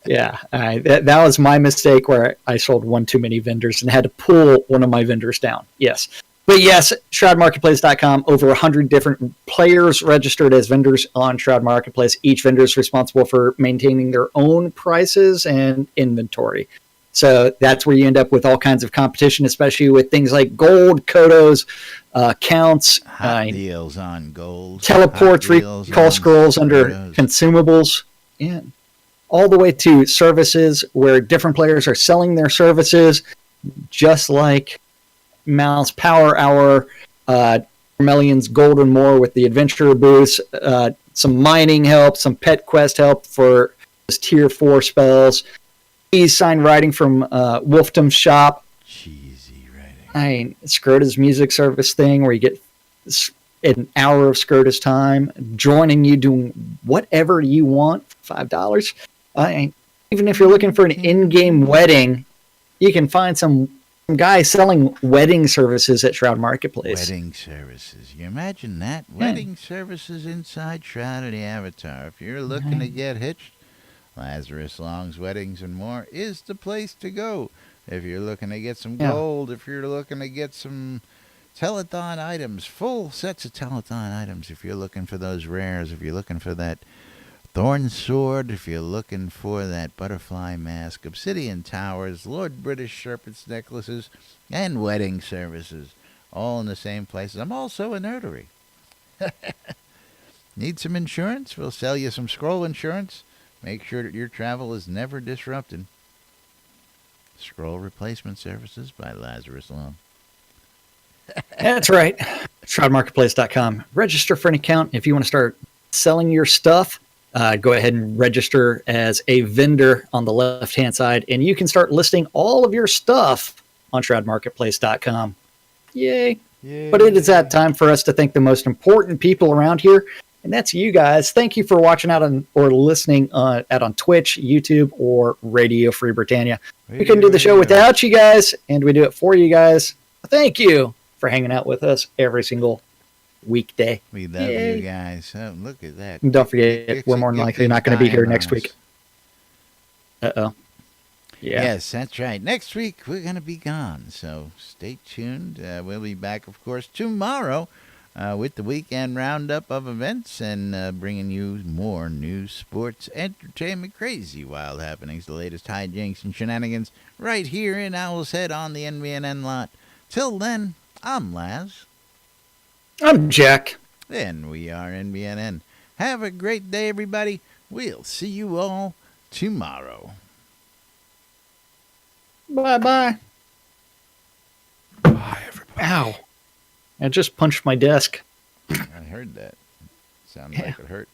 that was my mistake where I sold one too many vendors and had to pull one of my vendors down. Yes. But yes, ShroudMarketplace.com, over 100 different players registered as vendors on Shroud Marketplace. Each vendor is responsible for maintaining their own prices and inventory. So that's where you end up with all kinds of competition, especially with things like gold, kodos, counts. Hot deals on gold. Teleports, recall scrolls under consumables. Yeah. All the way to services where different players are selling their services, just like Mal's Power Hour, Melion's Golden Moor with the adventurer booths, some mining help, some pet quest help for tier 4 spells, sign writing from Wolfdom's shop. Cheesy writing. Scrota's music service thing where you get an hour of Scrota's time, joining you doing whatever you want for $5. Even if you're looking for an in-game wedding, you can find some guy selling wedding services at Shroud Marketplace. Wedding services. You imagine that? Wedding services inside Shroud of the Avatar. If you're looking to get hitched, Lazarus Long's Weddings and More is the place to go. If you're looking to get some gold, if you're looking to get some Telethon items, full sets of Telethon items if you're looking for those rares, if you're looking for that Thorn Sword, if you're looking for that Butterfly Mask, Obsidian Towers, Lord British Serpent's Necklaces, and Wedding Services, all in the same place. I'm also a notary. Need some insurance? We'll sell you some scroll insurance. Make sure that your travel is never disrupted. Scroll Replacement Services by Lazarus Long. That's right. ShroudMarketplace.com. Register for an account if you want to start selling your stuff. Go ahead and register as a vendor on the left-hand side, and you can start listing all of your stuff on ShroudMarketplace.com. Yay. But it is that time for us to thank the most important people around here, and that's you guys. Thank you for watching out or listening on Twitch, YouTube, or Radio Free Britannia. We couldn't do the show without you guys, and we do it for you guys. Thank you for hanging out with us every single weekday. We love you guys. Oh, look at that. And don't forget, we're more than likely not going to be here next week. Uh-oh. Yeah. Yes, that's right. Next week, we're going to be gone, so stay tuned. We'll be back, of course, tomorrow with the weekend roundup of events and bringing you more news, sports, entertainment, crazy, wild happenings, the latest hijinks and shenanigans right here in Owl's Head on the NBNN lot. Till then, I'm Laz. I'm Jack. And we are NBNN. Have a great day, everybody. We'll see you all tomorrow. Bye-bye. Bye, everybody. Ow. I just punched my desk. I heard that. Sounded like it hurt.